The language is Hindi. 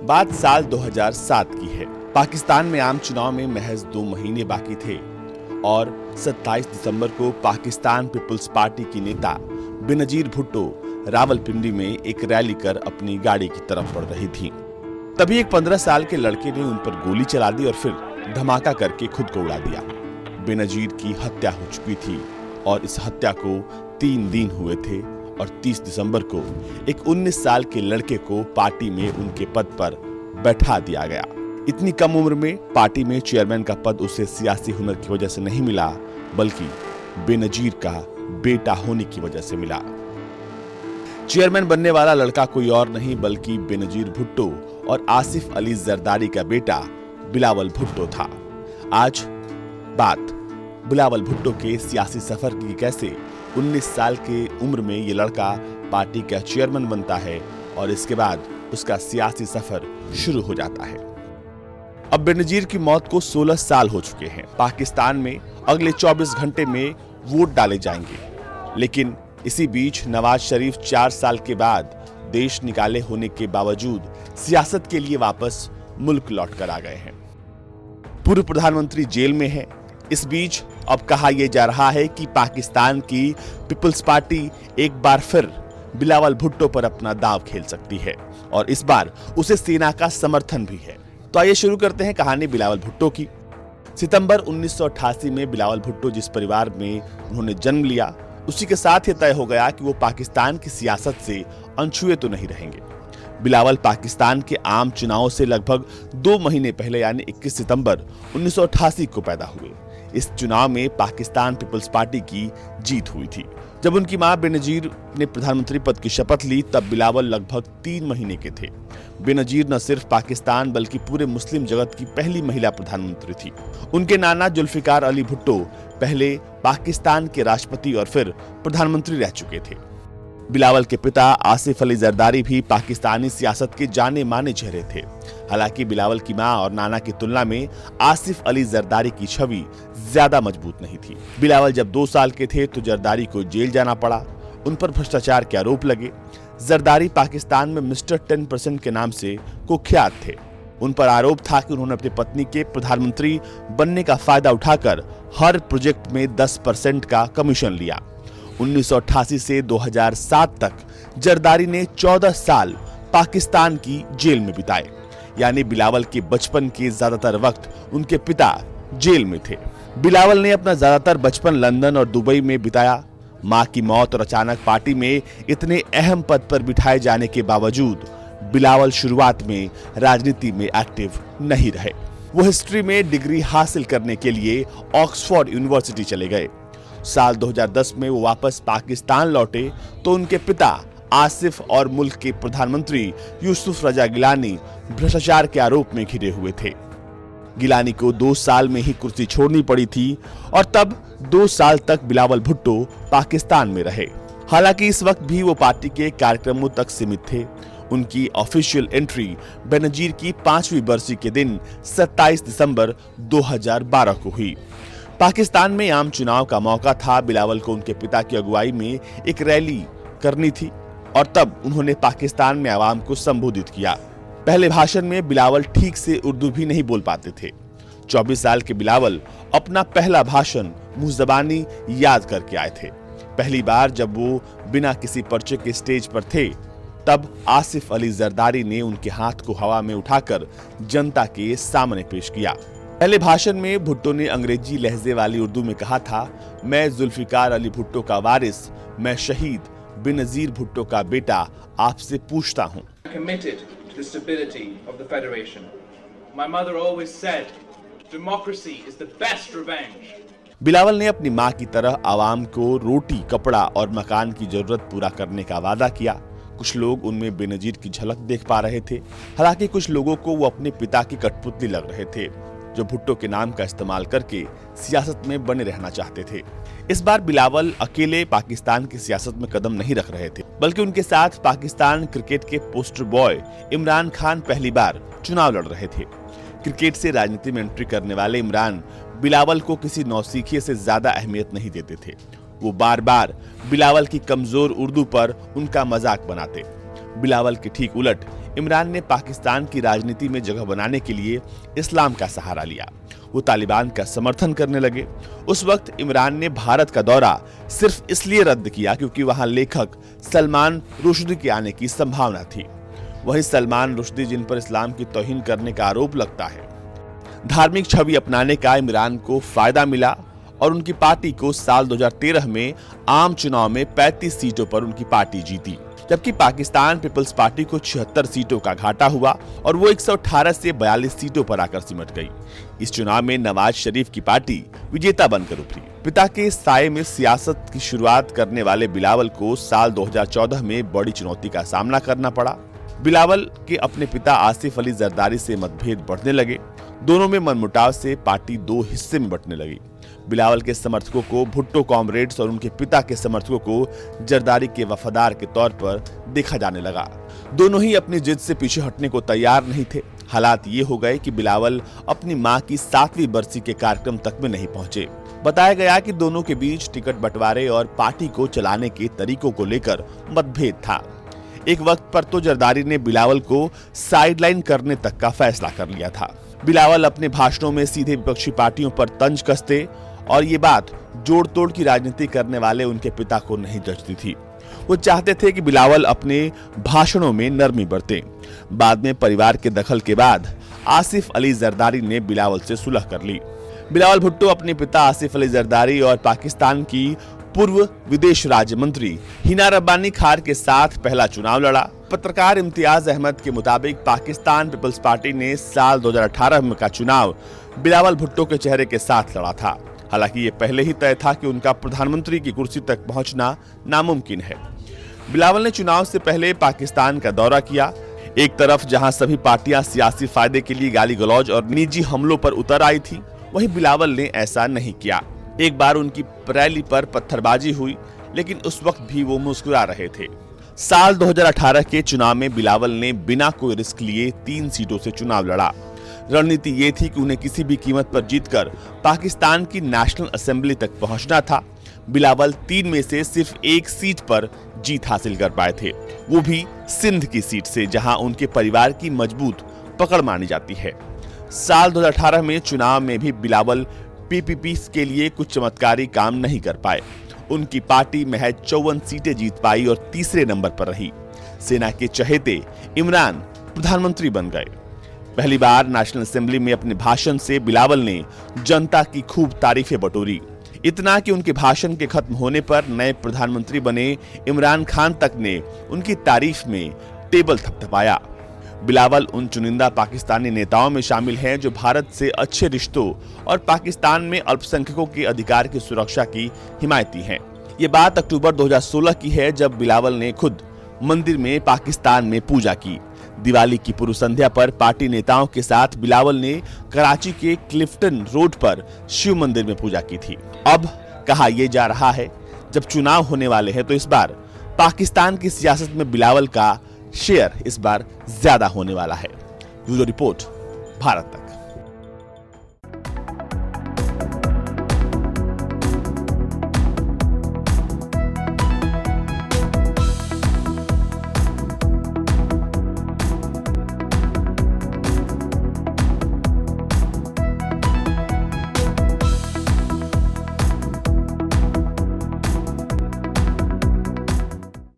बात साल 2007 की है। पाकिस्तान में आम चुनाव में महज 2 महीने बाकी थे और 27 दिसंबर को पाकिस्तान पीपल्स पार्टी की नेता बेनजीर भुट्टो रावलपिंडी में एक रैली कर अपनी गाड़ी की तरफ बढ़ रही थी। तभी एक 15 साल के लड़के ने उन पर गोली चला दी और फिर धमाका करके खुद को उड़ा दिया। बेनजीर की हत्या हो चुकी थी और इस हत्या को 3 दिन हुए थे और 30 दिसंबर को एक 19 साल के लड़के को पार्टी में उनके पद पर बैठा दिया गया। इतनी कम उम्र में पार्टी में चेयरमैन का पद उसे सियासी हुनर की वजह से नहीं मिला, बल्कि बेनजीर का बेटा होने की वजह से मिला। चेयरमैन बनने वाला लड़का कोई और नहीं बल्कि बेनजीर भुट्टो और आसिफ अली जरदारी का बेटा बिलावल भुट्टो था। आज बात बिलावल भुट्टो के सियासी सफर की, कैसे 19 साल की उम्र में ये लड़का पार्टी का चेयरमैन बनता है और इसके बाद उसका सियासी सफर शुरू हो जाता है। अब बेनजीर की मौत को 16 साल हो चुके हैं। पाकिस्तान में अगले 24 घंटे में वोट डाले जाएंगे, लेकिन इसी बीच नवाज शरीफ 4 साल के बाद देश निकाले होने के बावजूद सियासत के लिए वापस मुल्क लौट कर आ गए हैं। पूर्व प्रधानमंत्री जेल में है। इस बीच अब कहा यह जा रहा है कि पाकिस्तान की पीपल्स पार्टी एक बार फिर बिलावल भुट्टो पर अपना दांव खेल सकती है और इस बार उसे सेना का समर्थन भी है। तो आइए शुरू करते हैं कहानी बिलावल भुट्टो की। सितंबर 1988 में बिलावल भुट्टो जिस परिवार में उन्होंने जन्म लिया, उसी के साथ यह तय हो गया कि वो पाकिस्तान की सियासत से अनछुए तो नहीं रहेंगे। बिलावल पाकिस्तान के आम चुनाव से लगभग 2 महीने पहले यानी 21 सितंबर 1988 को पैदा हुए। इस चुनाव में पाकिस्तान पीपल्स पार्टी की जीत हुई थी। जब उनकी मां बेनजीर ने प्रधानमंत्री पद की शपथ ली, तब बिलावल लगभग 3 महीने के थे। बेनजीर न सिर्फ पाकिस्तान बल्कि पूरे मुस्लिम जगत की पहली महिला प्रधानमंत्री थी। उनके नाना जुल्फिकार अली भुट्टो पहले पाकिस्तान के राष्ट्रपति और फिर प्रधानमंत्री रह चुके थे। बिलावल के पिता आसिफ अली जरदारी भी पाकिस्तानी सियासत के जाने माने चेहरे थे। हालांकि बिलावल की मां और नाना की तुलना में आसिफ अली जरदारी की छवि ज्यादा मजबूत नहीं थी। बिलावल जब 2 साल के थे तो जरदारी को जेल जाना पड़ा। उन पर भ्रष्टाचार के आरोप लगे। जरदारी पाकिस्तान में मिस्टर 10% के नाम से कुख्यात थे। उन पर आरोप था कि उन्होंने अपनी पत्नी के प्रधानमंत्री बनने का फायदा उठाकर हर प्रोजेक्ट में 10% का कमीशन लिया। 1988 से 2007 तक जरदारी ने 14 साल पाकिस्तान की जेल में बिताए, यानी बिलावल के बचपन के ज्यादातर वक्त उनके पिता जेल में थे। बिलावल ने अपना ज्यादातर बचपन लंदन और दुबई में बिताया। मां की मौत और अचानक पार्टी में इतने अहम पद पर बिठाए जाने के बावजूद बिलावल शुरुआत में राजनीति में एक्टिव नहीं रहे। वो हिस्ट्री में डिग्री हासिल करने के लिए ऑक्सफोर्ड यूनिवर्सिटी चले गए। साल 2010 में वो वापस पाकिस्तान लौटे तो उनके पिता आसिफ और मुल्क के प्रधानमंत्री यूसुफ रजा गिलानी भ्रष्टाचार के आरोप में घिरे हुए थे। गिलानी को 2 साल में ही कुर्सी छोड़नी पड़ी थी और तब 2 साल तक बिलावल भुट्टो पाकिस्तान में रहे। हालांकि इस वक्त भी वो पार्टी के कार्यक्रमों तक सीमित थे। उनकी ऑफिशियल एंट्री बेनजीर की 5वीं बरसी के दिन 27 दिसंबर 2012 को हुई। पाकिस्तान में आम चुनाव का मौका था। बिलावल को उनके पिता की अगुवाई में एक रैली करनी थी और तब उन्होंने पाकिस्तान में आवाम को संबोधित किया। पहले भाषण में बिलावल ठीक से उर्दू भी नहीं बोल पाते थे। 24 साल के बिलावल अपना पहला भाषण मुंहजबानी याद करके आए थे। पहली बार जब वो बिना किसी परिचय के स्टेज पर थे, तब आसिफ अली जरदारी ने उनके हाथ को हवा में उठाकर जनता के सामने पेश किया। पहले भाषण में भुट्टो ने अंग्रेजी लहजे वाली उर्दू में कहा था, मैं जुल्फिकार अली भुट्टो का वारिस, मैं शहीद बेनजीर भुट्टो का बेटा आपसे पूछता हूँ। बिलावल ने अपनी माँ की तरह आवाम को रोटी, कपड़ा और मकान की जरूरत पूरा करने का वादा किया। कुछ लोग उनमें बेनजीर की झलक देख पा रहे थे। हालांकि कुछ लोगों को वो अपने पिता की कठपुतली लग रहे थे, जो भुट्टो के नाम का इस्तेमाल करके सियासत में बने रहना चाहते थे। इस बार बिलावल अकेले पाकिस्तान की सियासत में कदम नहीं रख रहे थे, बल्कि उनके साथ पाकिस्तान क्रिकेट के पोस्टर बॉय इमरान खान पहली बार चुनाव लड़ रहे थे। क्रिकेट से राजनीति में एंट्री करने वाले इमरान बिलावल को किसी नौसिखिए से ज्यादा अहमियत नहीं देते थे। वो बार बार बिलावल की कमजोर उर्दू पर उनका मजाक बनाते। बिलावल के ठीक उलट इमरान ने पाकिस्तान की राजनीति में जगह बनाने के लिए इस्लाम का सहारा लिया। वो तालिबान का समर्थन करने लगे। उस वक्त इमरान ने भारत का दौरा सिर्फ इसलिए रद्द किया क्योंकि वहां लेखक सलमान रुश्दी के आने की संभावना थी। वहीं सलमान रुश्दी, जिन पर इस्लाम की तौहीन करने का आरोप लगता है, धार्मिक छवि अपनाने का इमरान को फायदा मिला और उनकी पार्टी को साल 2013 में आम चुनाव में 35 सीटों पर उनकी पार्टी जीती, जबकि पाकिस्तान पीपल्स पार्टी को 76 सीटों का घाटा हुआ और वो 118 से 42 सीटों पर आकर सिमट गई। इस चुनाव में नवाज शरीफ की पार्टी विजेता बनकर उभरी। पिता के साये में सियासत की शुरुआत करने वाले बिलावल को साल 2014 में बड़ी चुनौती का सामना करना पड़ा। बिलावल के अपने पिता आसिफ अली जरदारी से मतभेद बढ़ने लगे। दोनों में मनमुटाव से पार्टी दो हिस्से में बंटने लगी। बिलावल के समर्थकों को भुट्टो कॉमरेड्स और उनके पिता के समर्थकों को जरदारी के वफादार के तौर पर देखा जाने लगा। दोनों ही अपनी जिद से पीछे हटने को तैयार नहीं थे। हालात ये हो गए कि बिलावल अपनी मां की 7वीं बरसी के कार्यक्रम तक में नहीं पहुंचे। बताया गया कि दोनों के बीच टिकट बंटवारे और पार्टी को चलाने के तरीकों को लेकर मतभेद था। एक वक्त पर तो जरदारी ने बिलावल को साइडलाइन करने तक का फैसला कर लिया था। बिलावल अपने भाषणों में सीधे विपक्षी पार्टियों पर तंज कसते और ये बात जोड़ तोड़ की राजनीति करने वाले उनके पिता को नहीं जचती थी। वो चाहते थे कि बिलावल अपने भाषणों में नरमी बरतें। बाद में परिवार के दखल के बाद आसिफ अली जरदारी ने बिलावल से सुलह कर ली। बिलावल भुट्टो अपने पिता आसिफ अली जरदारी और पाकिस्तान की पूर्व विदेश राज्य मंत्री हिना रब्बानी खार के साथ पहला चुनाव लड़ा। पत्रकार इम्तियाज अहमद के मुताबिक पाकिस्तान पीपल्स पार्टी ने साल 2018 में का चुनाव बिलावल भुट्टो के चेहरे के साथ लड़ा था। हालांकि ये पहले ही तय था कि उनका प्रधानमंत्री की कुर्सी तक पहुंचना नामुमकिन है। बिलावल ने चुनाव से पहले पाकिस्तान का दौरा किया। एक तरफ जहां सभी पार्टियां सियासी फायदे के लिए गाली गलौज और निजी हमलों पर उतर आई थी, वहीं बिलावल ने ऐसा नहीं किया। एक बार उनकी रैली पर पत्थरबाजी हुई, लेकिन उस वक्त भी वो मुस्कुरा रहे थे। साल 2018 के चुनाव में बिलावल ने बिना कोई रिस्क लिए 3 सीटों से चुनाव लड़ा। रणनीति ये थी कि उन्हें किसी भी कीमत पर जीतकर पाकिस्तान की नेशनल असेंबली तक पहुंचना था। बिलावल 3 में से सिर्फ 1 सीट पर जीत हासिल कर पाए थे, वो भी सिंध की सीट से, जहां उनके परिवार की मजबूत पकड़ मानी जाती है। साल 2018 में चुनाव में भी बिलावल पीपीपी के लिए कुछ चमत्कारी काम नहीं कर पाए। उनकी पार्टी महज 54 सीटें जीत पाई और तीसरे नंबर पर रही। सेना के चहेते इमरान प्रधानमंत्री बन गए। पहली बार नेशनल असेंबली में अपने भाषण से बिलावल ने जनता की खूब तारीफें बटोरी। इतना कि उनके भाषण के खत्म होने पर नए प्रधानमंत्री बने इमरान खान तक ने उनकी तारीफ में टेबल थपथपाया। बिलावल उन चुनिंदा पाकिस्तानी नेताओं में शामिल हैं जो भारत से अच्छे रिश्तों और पाकिस्तान में अल्पसंख्यकों के अधिकार की सुरक्षा की हिमायती हैं। ये बात अक्टूबर 2016 की है, जब बिलावल ने खुद मंदिर में पाकिस्तान में पूजा की। दिवाली की पूर्व संध्या पर पार्टी नेताओं के साथ बिलावल ने कराची के क्लिफ्टन रोड पर शिव मंदिर में पूजा की थी। अब कहा यह जा रहा है, जब चुनाव होने वाले हैं तो इस बार पाकिस्तान की सियासत में बिलावल का शेयर इस बार ज्यादा होने वाला है। ब्यूरो रिपोर्ट, भारत तक।